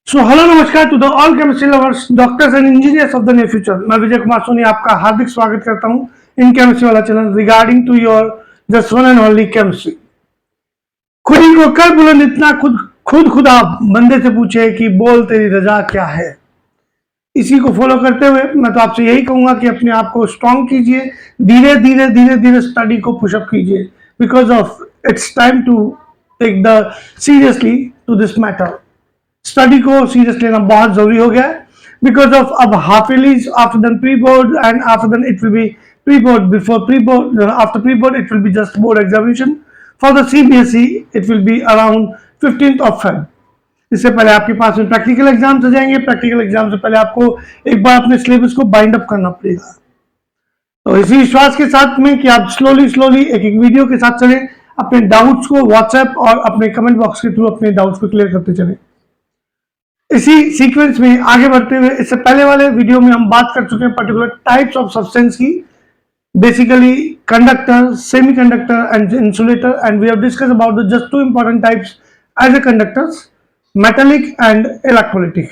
सो hello नमस्कार to the all chemistry lovers, doctors and engineers of the near future. मैं विजय कुमार सोनी आपका हार्दिक स्वागत करता हूं इन केमिस्ट्री वाला channel regarding to your just one and only chemistry. खुद ही को कर बुलंद इतना खुद आप बंदे से पूछे कि बोल तेरी रजा क्या है। इसी को फॉलो करते हुए मैं तो आपसे यही कहूंगा कि अपने आप को स्ट्रॉन्ग कीजिए, धीरे धीरे स्टडी को पुशअप कीजिए, because of it's time to take the seriously to this matter. Study को सीरियस लेना बहुत जरूरी हो गया है, बिकॉज ऑफ अब half yearlies after then pre board and after then it will be pre board, before pre board, after pre board it will be just board examination. For the CBSE it will be around 15th of Feb। इससे पहले आपके पास में practical exams आ जाएंगे। Practical exam से पहले आपको एक बार अपने सिलेबस को बाइंड अप करना पड़ेगा। तो इसी विश्वास के साथ में कि आप स्लोली एक एक वीडियो के साथ चलें, अपने डाउट्स को व्हाट्सएप और अपने कमेंट बॉक्स के थ्रू अपने डाउट्स को क्लियर करते चलें। इसी सीक्वेंस में आगे बढ़ते हुए इससे पहले वाले वीडियो में हम बात कर चुके हैं पर्टिकुलर टाइप्स ऑफ सब्सटेंस की, basically conductor, semiconductor and insulator, and we have discuss about the just two important types as a conductors, metallic and electrolytic.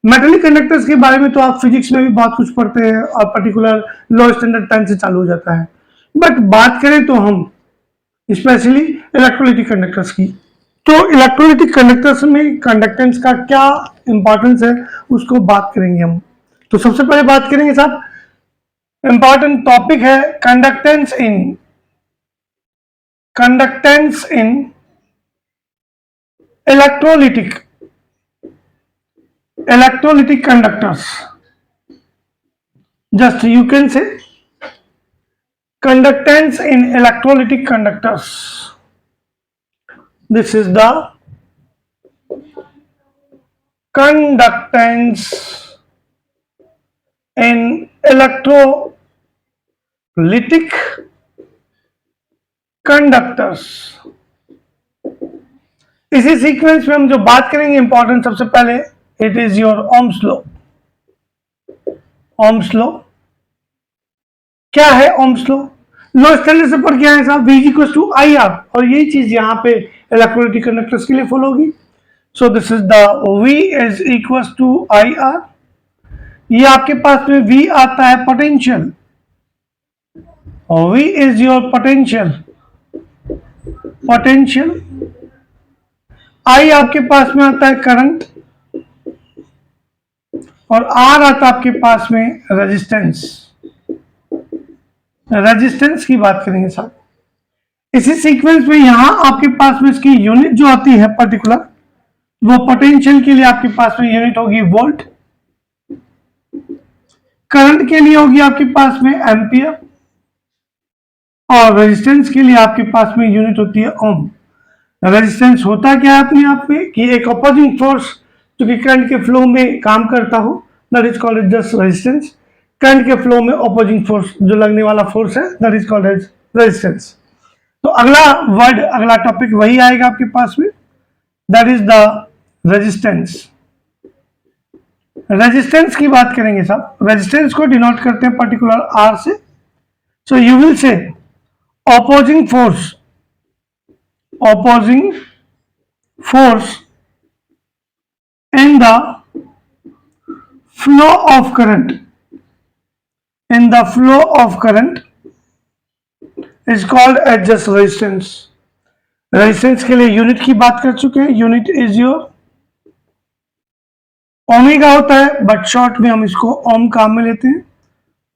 Metallic conductors के बारे में तो आप फिजिक्स में भी बहुत कुछ पढ़ते हैं और पर्टिकुलर लो स्टैंडर्ड टाइम से चालू हो जाता है, बट बात करें तो हम स्पेशली इलेक्ट्रोलिटिक कंडक्टर्स की। तो इलेक्ट्रोलिटिक कंडक्टर्स में कंडक्टेंस का क्या इंपॉर्टेंस है उसको बात करेंगे हम। तो सबसे पहले बात करेंगे साहब, इंपॉर्टेंट टॉपिक है conductance in electrolytic conductors. Just you can से conductance in electrolytic conductors. This is the conductance in electrolytic conductors. इसी सीक्वेंस में हम जो बात करेंगे इंपॉर्टेंट, सबसे पहले it is your Ohm's law. Ohm's law क्या है? ओम्स लॉ लो स्टैंडर्ड से पढ़ के आए साहब, V equals to I R, और यही चीज यहाँ पे इलेक्ट्रोलिटिक कंडक्टर्स के लिए फॉलो होगी। So this is the V is equals to I R. ये आपके पास में V आता है potential, V is your potential. I आपके पास में आता है करंट, और R आता है आपके पास में रेजिस्टेंस की बात करेंगे साहब। इसी सीक्वेंस में यहां आपके पास में इसकी यूनिट जो आती है पर्टिकुलर, वो पोटेंशियल के लिए आपके पास में यूनिट होगी वोल्ट, करंट के लिए होगी आपके पास में एम्पियर, और रेजिस्टेंस के लिए आपके पास में यूनिट होती है ओम। रेजिस्टेंस होता क्या है अपने आप में कि एक अपोजिंग फोर्स जो कि करंट के फ्लो में काम करता हो, that is called just resistance. Current के फ्लो में अपोजिंग फोर्स जो लगने वाला फोर्स है, that is called as resistance. तो अगला टॉपिक वही आएगा आपके पास में, दैट इज द रेजिस्टेंस की बात करेंगे साहब। रेजिस्टेंस को डिनोट करते हैं पर्टिकुलर आर से। So you will say opposing force in the flow of current is called as just resistance। Resistance के लिए यूनिट की बात कर चुके हैं, यूनिट इज योर ओमेगा होता है, बट शॉर्ट में हम इसको ओम काम में लेते हैं,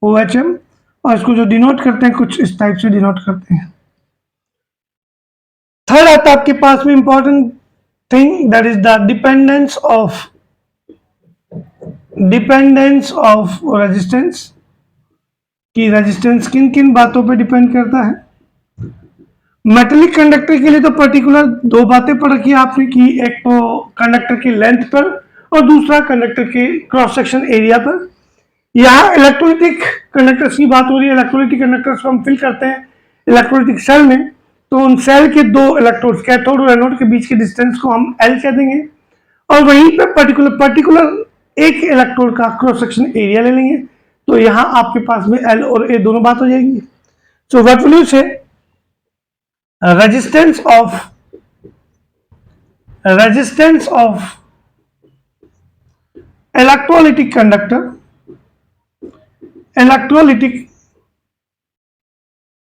OHM, और इसको जो डिनोट करते हैं कुछ इस टाइप से डिनोट करते हैं। थर्ड आता है आपके पास में important thing, that is the dependence of resistance. कि रेजिस्टेंस किन किन बातों पे डिपेंड करता है। मेटालिक कंडक्टर के लिए तो पर्टिकुलर दो बातें पढ़ रखी है आपने, कि एक तो कंडक्टर की लेंथ पर और दूसरा कंडक्टर के क्रॉस सेक्शन एरिया पर। यहाँ इलेक्ट्रोलिटिक कंडक्टर्स की बात हो रही है। इलेक्ट्रोलिटिक कंडक्टर्स को हम फिल करते हैं इलेक्ट्रोलिटिक सेल में, तो उन सेल के दो इलेक्ट्रोड्स, कैथोड और एनोड के बीच के डिस्टेंस को हम L कह देंगे, और वहीं पे पर्टिकुलर एक इलेक्ट्रोड का क्रॉस सेक्शन एरिया ले लेंगे। तो यहां आपके पास में L और A दोनों बात हो जाएगी। सो व्हाट विल यू से resistance of electrolytic conductor, electrolytic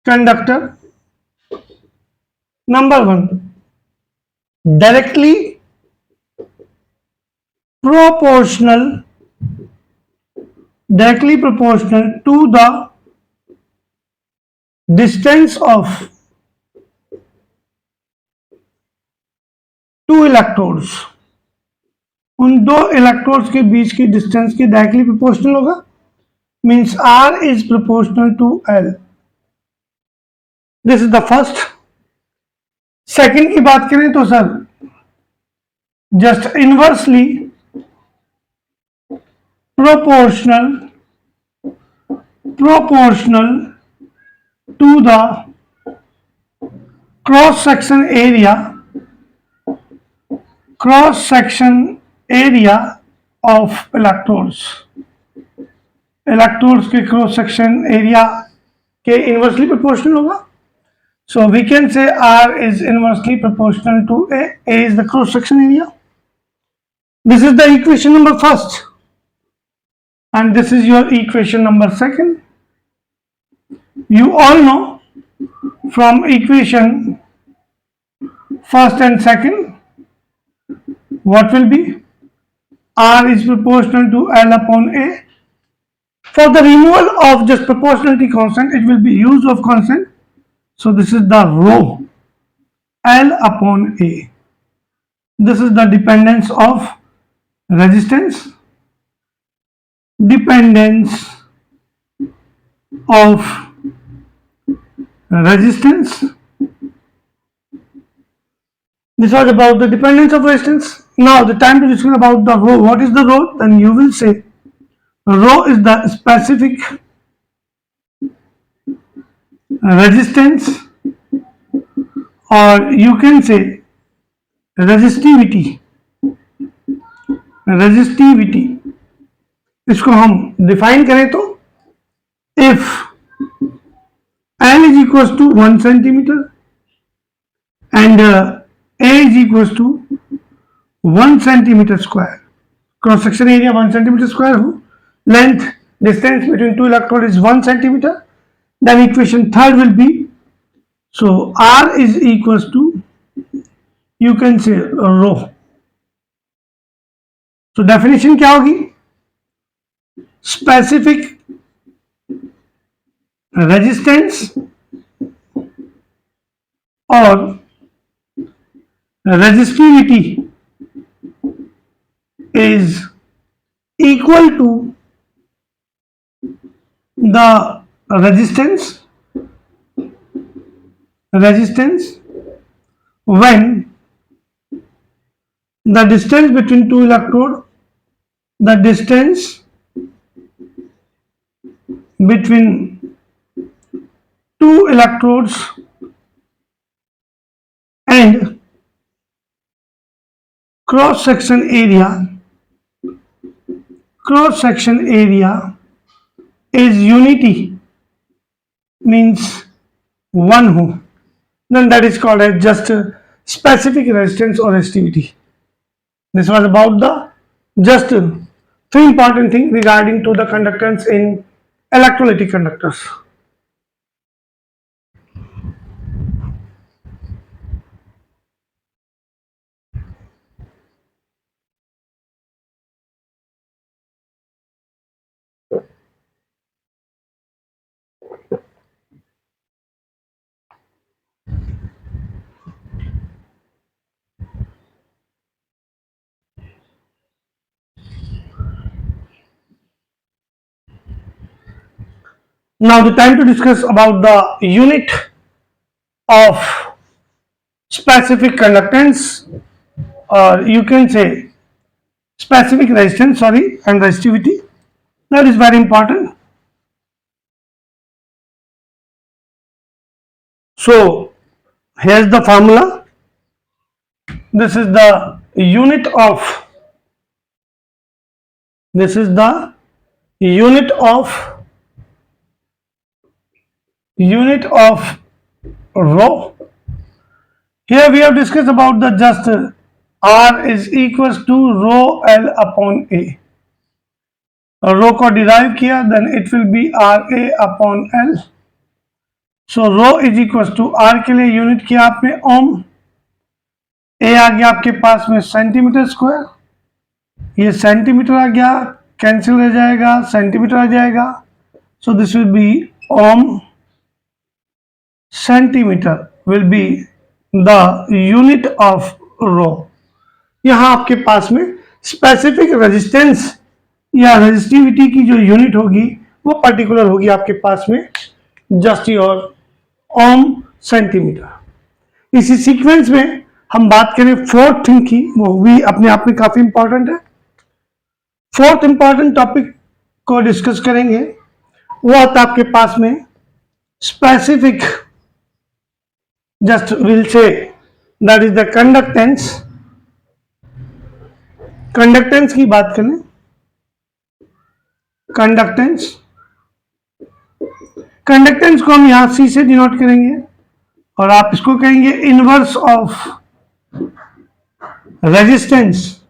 conductor. Number one, directly proportional, directly proportional to the distance of two electrodes. उन दो इलेक्ट्रोड्स के बीच की डिस्टेंस के डायरेक्टली प्रोपोर्शनल होगा, means R is proportional to L. This is the first. Second की बात करें तो sir just inversely proportional proportional to the cross section area, cross section area of electrodes. Electrodes के cross section area के inversely proportional होगा. So we can say R is inversely proportional to A. A is the cross section area. This is the equation number first, and this is your equation number second. You all know from equation first and second what will be. R is proportional to L upon A. For the removal of just proportionality constant, it will be use of constant. So this is the rho L upon A. This is the dependence of resistance, dependence of resistance. This was about the dependence of resistance. Now the time to discuss about the rho. What is the rho? Then you will say rho is the specific resistance, or you can say resistivity. resistivity इसको हम define करें तो if L is equals to 1 centimeter and A is equals to 1 centimeter square, cross section area 1 centimeter square हो, length distance between two electrodes is 1 centimeter, then equation third will be, so R is equals to, you can say rho. So definition क्या होगी? Specific resistance or resistivity is equal to the resistance when the distance between two electrodes, the distance between two electrodes and cross section area is unity, means one ho, then that is called as just specific resistance or resistivity. This was about the just three important things regarding to the conductance in electrolytic conductors. Now the time to discuss about the unit of specific conductance, or you can say specific resistance, and resistivity. That is very important. So here's the formula. This is the unit of rho. Here we have discussed about the just R is equals to rho L upon A. रो को derive किया, then it will be R A upon L. So rho is equal to, R के लिए unit किया आपने ओम, ए आ गया आपके पास में सेंटीमीटर स्क्वायर, ये सेंटीमीटर आ गया, कैंसिल हो जाएगा, सेंटीमीटर आ जाएगा। So this will be ohm centimetre will be the unit of rho. यहां आपके पास में स्पेसिफिक रेजिस्टेंस या रेजिस्टिविटी की जो यूनिट होगी वो पर्टिकुलर होगी आपके पास में जस्ट योर ओम सेंटीमीटर। इसी सीक्वेंस में हम बात करें फोर्थ थिंग की, वो भी अपने आप में काफी इंपॉर्टेंट है। फोर्थ इंपॉर्टेंट टॉपिक को डिस्कस करेंगे, वो आता है आपके पास में specific, just will say that is the conductance. Conductance की बात करें, कंडक्टेंस, कंडक्टेंस को हम यहां सी से डिनोट करेंगे और आप इसको कहेंगे inverse of resistance,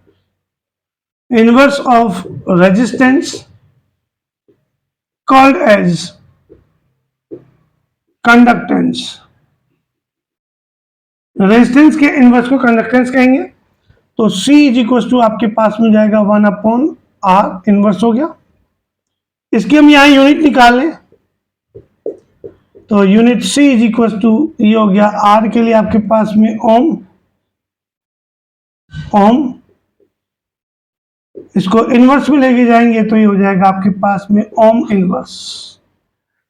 inverse of resistance called as conductance. Resistance के इनवर्स को कंडक्टेंस कहेंगे। तो C इज इक्वल टू आपके पास में जाएगा 1 अपॉन R, इनवर्स हो गया। इसकी हम यहां यूनिट निकाल लें, तो unit C is equal to ये हो गया R के लिए आपके पास में ओम, ओम, इसको इनवर्स में लेके जाएंगे तो ये हो जाएगा आपके पास में ओम इनवर्स।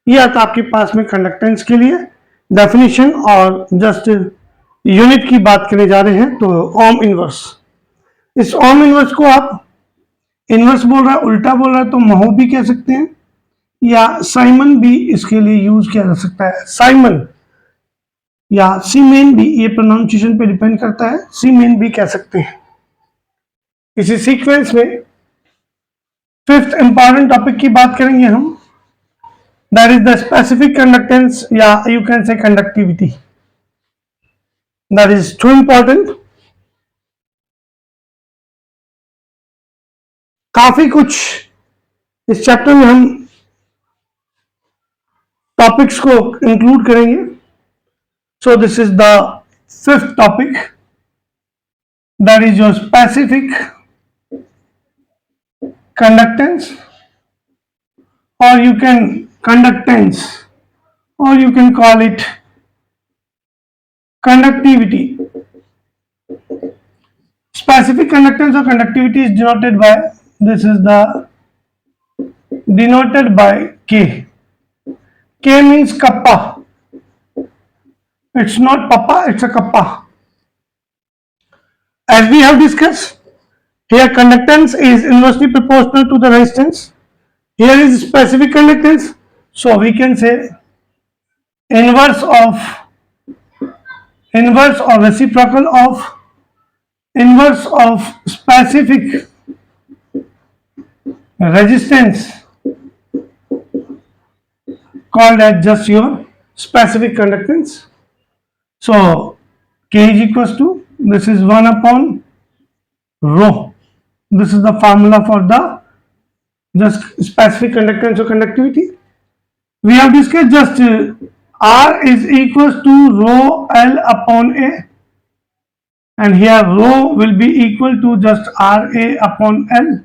ये आता आपके पास में कंडक्टेंस के लिए डेफिनेशन, और जस्ट यूनिट की बात करने जा रहे हैं तो ओम इनवर्स। इस ओम इनवर्स को आप इनवर्स बोल रहा है, उल्टा बोल रहा है तो महो भी कह सकते हैं, या साइमन भी इसके लिए यूज किया जा सकता है। साइमन या सीमेन भी, ये प्रोनाउंसिएशन पे डिपेंड करता है, सीमेन भी कह सकते हैं। इसी सीक्वेंस में फिफ्थ इंपॉर्टेंट टॉपिक की बात करेंगे हम, that is the specific conductance या you can say conductivity. That is too important. काफी कुछ इस चैप्टर में हम टॉपिक्स को इंक्लूड करेंगे। सो this is the fifth topic, that is your specific conductance, or you can conductance, or you can call it conductivity. Specific conductance or conductivity is denoted by, this is the denoted by K. K means kappa. It's not papa, it's a kappa. As we have discussed, here conductance is inversely proportional to the resistance. Here is specific conductance, so we can say inverse or reciprocal of inverse of specific resistance, called as just your specific conductance. So K is equals to, this is 1 upon rho. This is the formula for the just specific conductance or conductivity. We have discussed just R is equals to rho L upon A, and here rho will be equal to just RA upon L.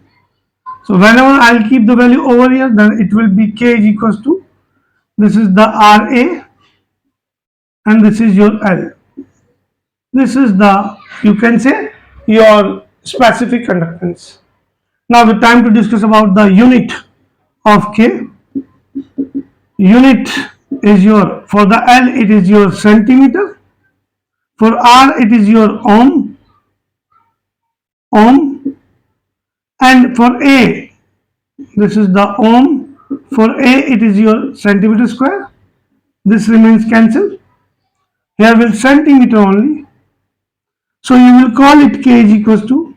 So whenever I'll keep the value over here, then it will be K is equals to, this is the RA and this is your L. This is the, you can say, your specific conductance. Now the time to discuss about the unit of K. Unit is your, for the L it is your centimeter, for R it is your ohm, and for A this is the ohm, for A it is your centimeter square. This remains cancelled, here will centimeter only, so you will call it K is equals to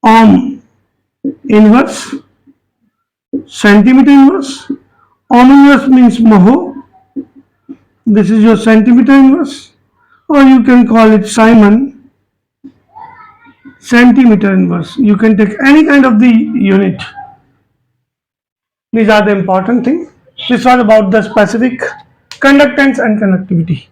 ohm inverse, centimeter inverse. Ohm inverse means mho, this is your centimeter inverse, or you can call it Simon centimeter inverse. You can take any kind of the unit. These are the important things. This was about the specific conductance and conductivity.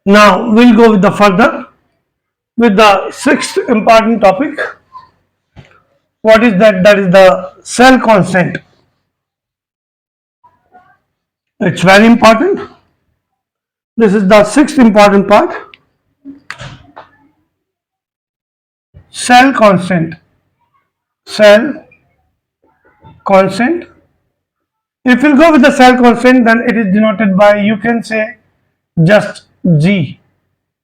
Now we'll go with the further with the sixth important topic. What is that? That is the cell constant. It's very important. This is the sixth important part. Cell constant. Cell constant. If you go with the cell constant, then it is denoted by, you can say, just G.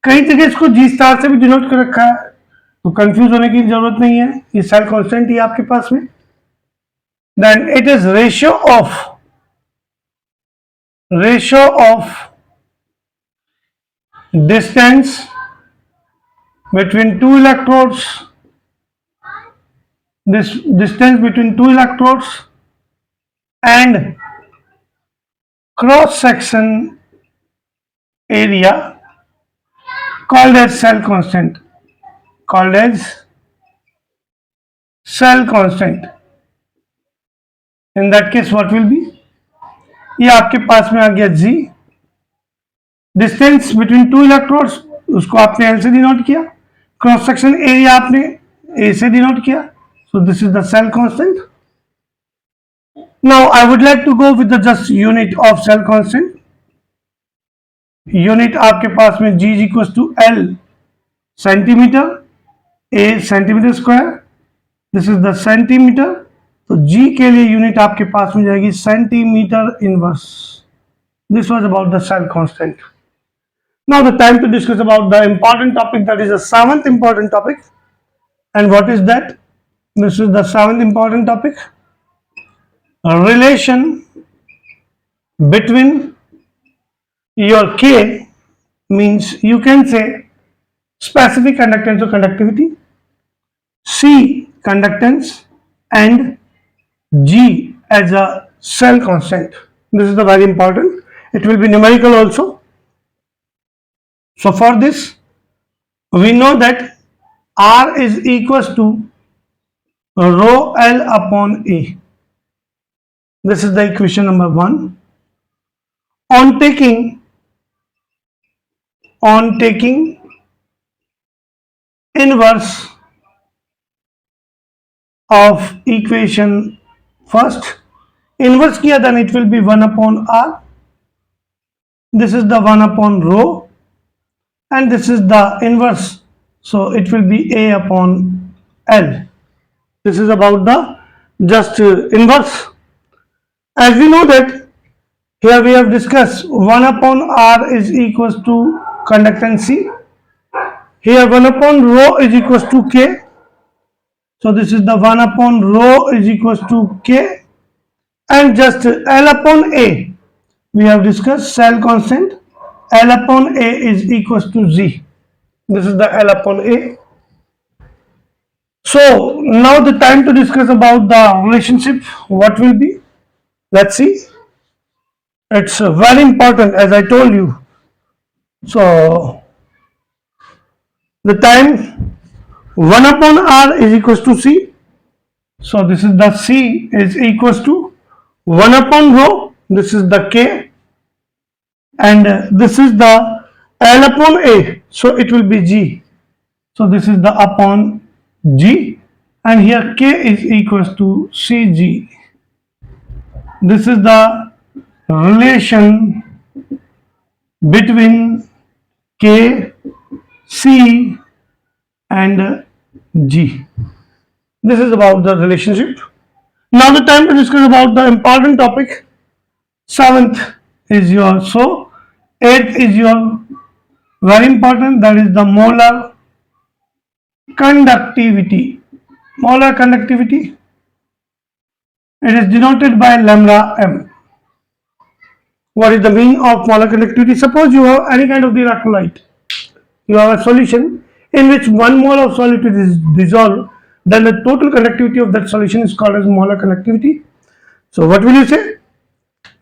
कई जगह इसको G star से भी denote कर रखा है, तो confuse होने की जरूरत नहीं है, ये सेल कांस्टेंट ही आपके पास में. Then it is ratio of distance between two electrodes, this distance between two electrodes and cross section area called as cell constant. In that case what will be, ये आपके पास में आ गया G. Distance between two electrodes उसको आपने L से denote किया, cross section area आपने A से डिनोट किया. So this is the cell constant. Now I would like to go with the just unit of cell constant. Unit आपके पास में G is equals to L centimetre, A centimetre square. This is the centimetre. तो G के लिए unit आपके पास में जाएगी centimetre inverse. This was about the cell constant. Now the time to discuss about the important topic, that is the seventh important topic. And what is that? This is the seventh important topic. A relation between your K, means you can say specific conductance or conductivity, C conductance, and G as a cell constant. This is the very important. It will be numerical also. So for this we know that R is equals to rho L upon A. This is the equation number 1. On taking inverse of equation first, inverse किया, then it will be 1 upon R. This is the 1 upon rho, and this is the inverse, so it will be A upon L. This is about the just inverse. As we know that here we have discussed 1 upon R is equals to conductance C. Here 1 upon rho is equals to K. So this is the 1 upon rho is equals to K, and just L upon A. We have discussed cell constant. L upon A is equals to Z. This is the L upon A. So now the time to discuss about the relationship. What will be? Let's see. It's very important, as I told you. So the time 1 upon R is equals to C. So this is the C is equals to 1 upon rho. This is the K, and this is the L upon A. So it will be G. So this is the upon G, and here K is equals to Cg. This is the relation between K, C, and G. This is about the relationship. Now the time to discuss about the important topic. Seventh is your, so Eighth is your very important, that is the molar conductivity. Molar conductivity, it is denoted by lambda m. What is the meaning of molar conductivity? Suppose you have any kind of the electrolyte. You have a solution in which 1 mole of solid is dissolved, then the total conductivity of that solution is called as molar conductivity. So what will you say?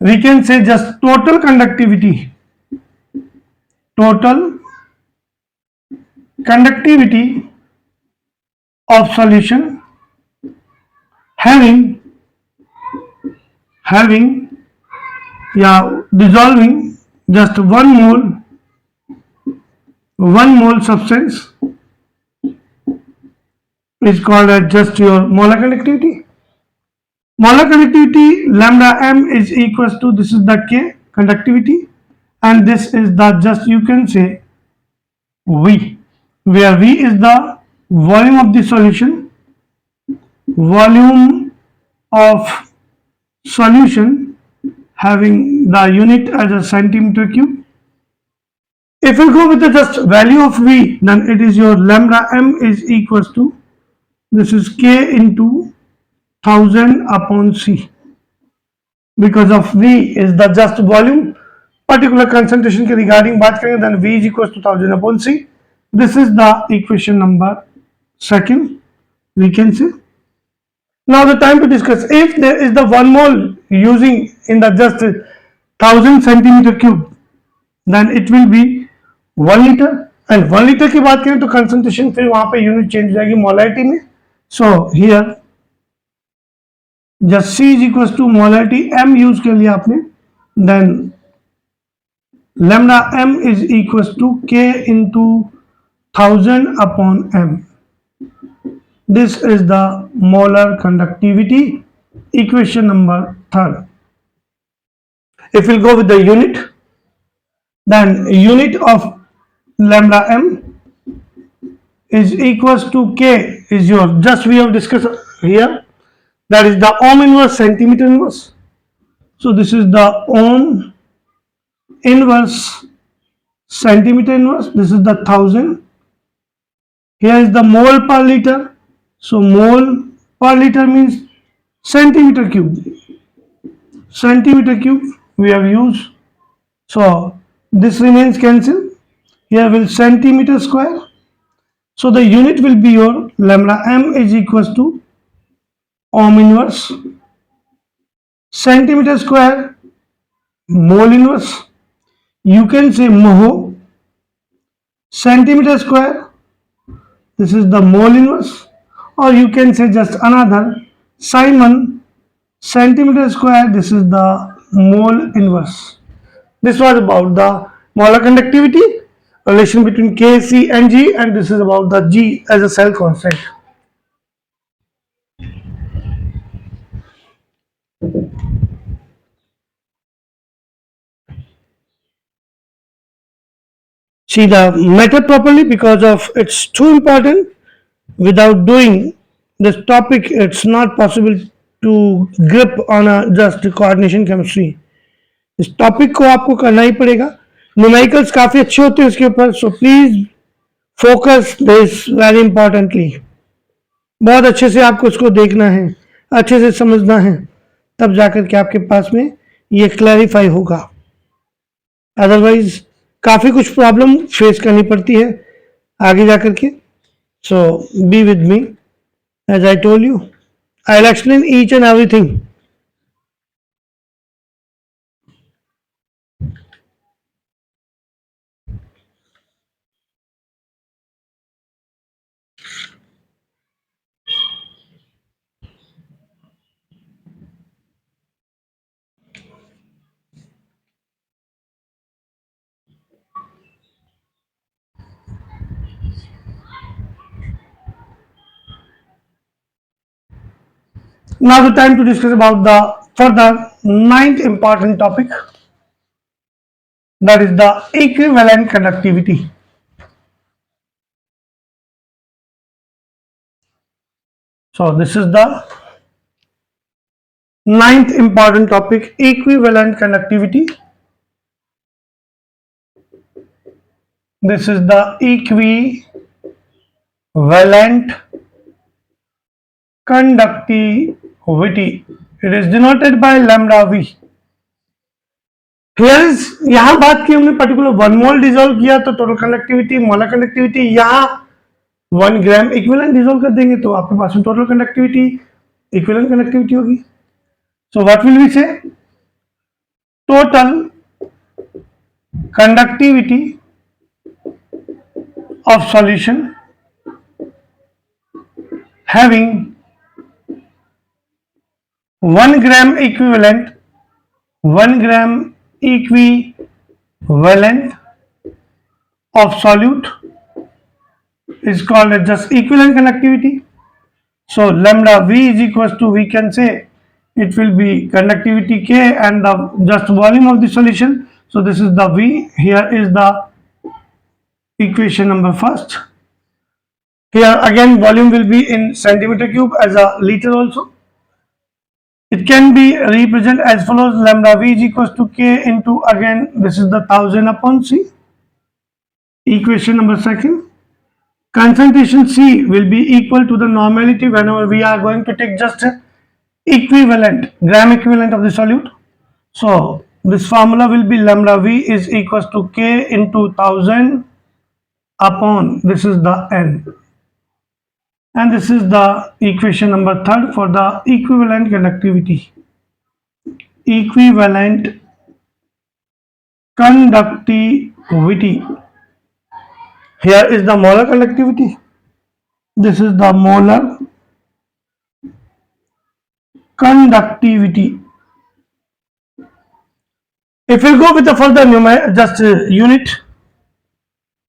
We can say just total conductivity. Total conductivity of solution having dissolving just 1 mole substance is called as just your molar conductivity. Molar conductivity lambda m is equals to, this is the K conductivity, and this is the, just you can say, V, where V is the volume of the solution, volume of solution having the unit as a centimeter cube. If you go with the just value of V, then it is your lambda m is equals to, this is K into 1000 upon C, because of V is the just volume, particular concentration के regarding बात करेंगे, then V is equals to 1000 upon C. This is the equation number second, we can say. Now the time to discuss, if there is the 1 mole using in the just 1000 centimeter cube, then it will be 1 liter, and 1 liter की बात करें तो concentration फिर वहां पे unit change हो जाएगी molarity में. So here just C is equals to molarity m use कर लिया आपने, then lambda m is equals to K into 1000 upon m. This is the molar conductivity, equation number third. If we'll go with the unit, then unit of lambda m is equals to K is your, just we have discussed here, that is the ohm inverse centimeter inverse. So this is the ohm inverse centimeter inverse, this is the 1000. Here is the mole per liter. So mole per liter means centimeter cube. Centimeter cube we have used. So this remains cancelled. Here will centimeter square. So the unit will be your lambda m is equals to ohm inverse centimeter square mole inverse. You can say mho centimeter square. This is the mole inverse, or you can say just another Simon centimeter square. This is the mole inverse. This was about the molar conductivity, relation between K, C and G, and this is about the G as a cell constant. See the method properly, because of it's too important. Without doing this topic, it's not possible to grip on a just coordination chemistry. इस topic को आपको करना ही पड़ेगा. Numericals काफी अच्छे होते हैं इसके ऊपर, so please focus this very importantly. बहुत अच्छे से आपको इसको देखना है, अच्छे से समझना है, तब जाकर के आपके पास में ये क्लैरिफाई होगा. अदरवाइज काफी कुछ प्रॉब्लम फेस करनी पड़ती है आगे जाकर के. So be with me, as I told you. I'll explain each and everything. Now the time to discuss about the further ninth important topic, that is the equivalent conductivity. So this is the ninth important topic, equivalent conductivity. This is the equivalent conductivity. It is denoted by lambda v. यहां बात की हमने particular 1 मोल dissolve किया तो total conductivity, molar conductivity, यहां 1 gram equivalent dissolve कर देंगे तो आपके पास में टोटल कंडक्टिविटी, इक्विवेलेंट कंडक्टिविटी होगी. सो व्हाट विल वी से? Total conductivity of solution having 1 gram equivalent of solute is called as just equivalent conductivity. So lambda v is equals to, we can say it will be conductivity K and the just volume of the solution. So this is the V. Here is the equation number first. Here again volume will be in centimeter cube as a liter also. It can be represented as follows: lambda v is equals to K into, again this is the 1000 upon C. Equation number second. Concentration C will be equal to the normality whenever we are going to take just equivalent, gram equivalent of the solute. So this formula will be lambda v is equals to K into 1000 upon, this is the N. And this is the equation number third for the equivalent conductivity. Equivalent conductivity. Here is the molar conductivity. This is the molar conductivity. If we go with the further just unit,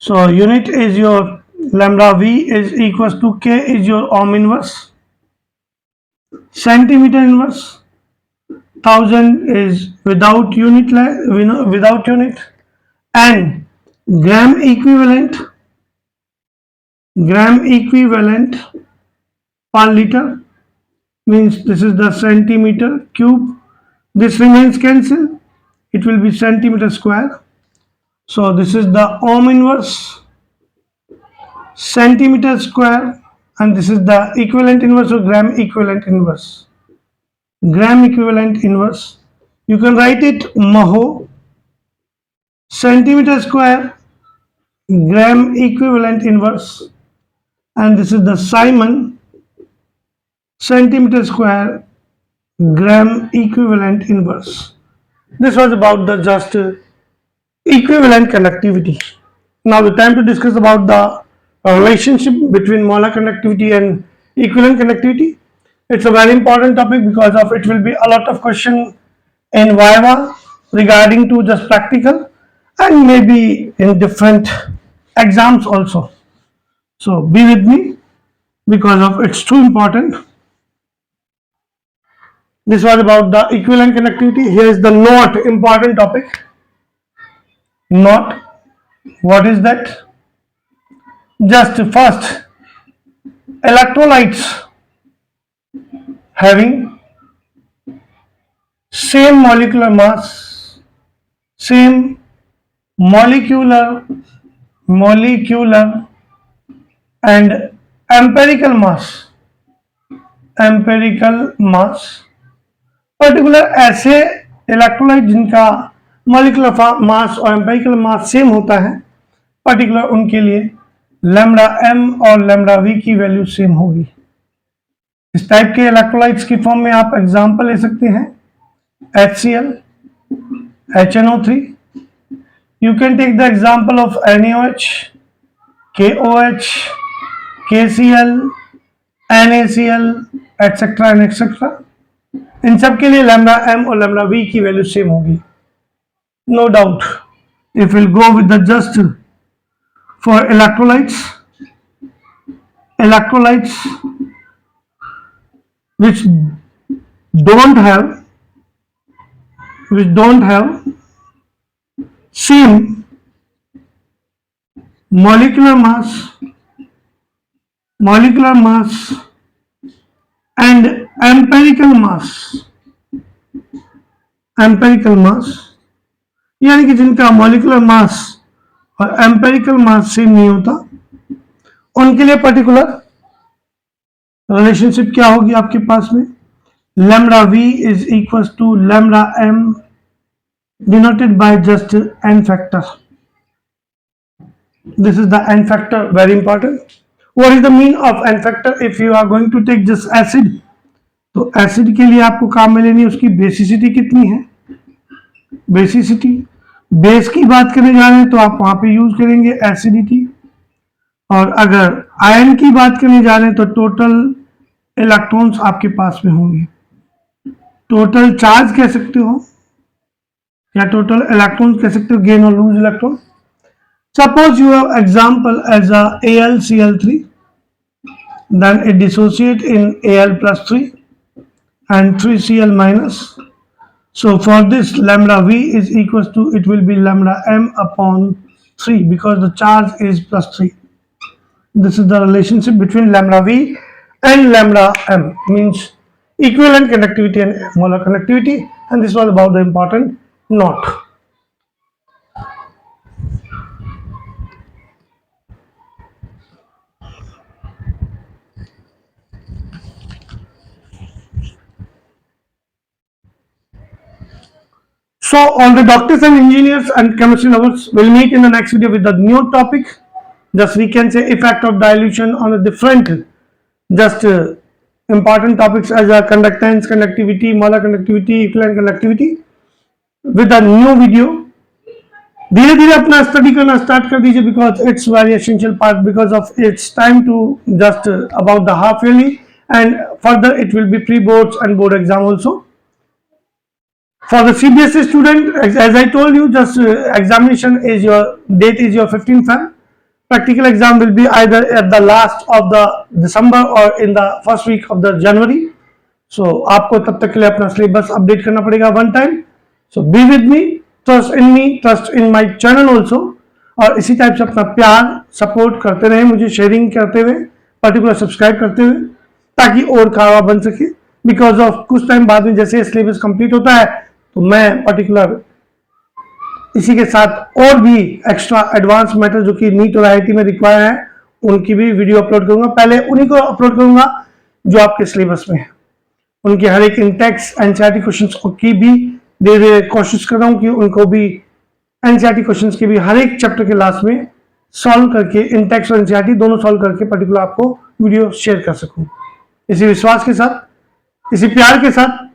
so unit is your lambda v is equals to K is your ohm inverse, centimeter inverse, 1000 is without unit, and gram equivalent per liter means this is the centimeter cube. This remains cancelled, it will be centimeter square. So this is the ohm inverse, centimeter square, and this is the equivalent inverse or gram equivalent inverse. Gram equivalent inverse, you can write it mho, centimeter square, gram equivalent inverse, and this is the Simon, centimeter square, gram equivalent inverse. This was about the just equivalent conductivity. Now the time to discuss about the relationship between molar conductivity and equivalent conductivity. It's a very important topic because of it will be a lot of question in Viva regarding to just practical and maybe in different exams also. So be with me because of it's too important. This was about the equivalent conductivity. Here is the not important topic. Not, what is that? Just first, electrolytes having same molecular mass, same molecular and empirical mass, particular ऐसे electrolyte जिनका molecular mass और empirical mass same होता है, particular उनके लिए lambda m और lambda v की value same होगी. इस टाइप के इलेक्ट्रोलाइट्स की फॉर्म में आप एग्जांपल ले सकते हैं HCl, HNO3. You can take the example of NaOH, KOH, KCl, NaCl, etc. and etc. इन सब के लिए लैम्डा m और लैम्डा v की वैल्यू सेम होगी. No doubt. If will go with the just for electrolytes which don't have same molecular mass and empirical mass, यानी कि जिनका molecular mass और एम्पेरिकल मास सेम नहीं होता, उनके लिए पर्टिकुलर रिलेशनशिप क्या होगी आपके पास में, lambda V is equal to lambda M denoted by just n factor. This is the n factor, very important. What is the mean of n factor? If you are going to take just acid, तो acid के लिए आपको काम में लेनी है उसकी basicity कितनी है, बेसिसिटी। बेस की बात करने जा रहे हैं तो आप वहां पे यूज करेंगे एसिडिटी, और अगर आयन की बात करने जा रहे हैं तो टोटल इलेक्ट्रॉन्स आपके पास में होंगे, टोटल चार्ज कह सकते हो या टोटल इलेक्ट्रॉन कह सकते हो, गेन और lose electron. Suppose you have example as a AlCl3, then it dissociate in Al+3 and 3Cl minus. So for this lambda V is equals to, it will be lambda m upon 3 because the charge is +3. This is the relationship between lambda V and lambda m, means equivalent conductivity and molar conductivity, and this was about the important note. So all the doctors and engineers and chemistry lovers will meet in the next video with the new topic. Just we can say effect of dilution on a different just important topics as a conductance, conductivity, molar conductivity, equivalent conductivity with a new video. धीरे धीरे अपना study करना start कर दीजिए because it's very essential part because of it's time to just about the half yearly and further it will be pre-boards and board exam also. For the CBSE student, as I told you, just examination is your date is your 15th Feb. Practical exam will be either at the last of the December or in the first week of the January. So आपको तब तक के लिए अपना syllabus update करना पड़ेगा one time. So be with me, trust in me, trust in my channel also. और इसी टाइप से अपना प्यार सपोर्ट करते रहे, मुझे शेयरिंग करते हुए, पर्टिकुलर सब्सक्राइब करते हुए, ताकि और खावा बन सके। बिकॉज ऑफ कुछ टाइम बाद में जैसे सिलेबस कंप्लीट होता है तो मैं पर्टिकुलर इसी के साथ और भी एक्स्ट्रा एडवांस मैटर जो कि नीट और आईआईटी में रिक्वायर है उनकी भी वीडियो अपलोड करूंगा। पहले उन्हीं को अपलोड करूंगा जो आपके सिलेबस में है, उनके हर एक इंटेक्स एनसीईआरटी क्वेश्चंस की भी धीरे धीरे कोशिश कर रहा हूं कि उनको भी एनसीईआरटी क्वेश्चंस के भी हर एक चैप्टर के लास्ट में सॉल्व करके इंटेक्स और एनसीईआरटी दोनों सॉल्व करके पर्टिकुलर आपको वीडियो शेयर कर सकूं। इसी विश्वास के साथ, इसी प्यार के साथ,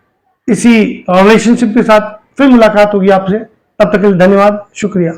इसी रिलेशनशिप के साथ फिर मुलाकात होगी आपसे। तब तक के लिए धन्यवाद, शुक्रिया।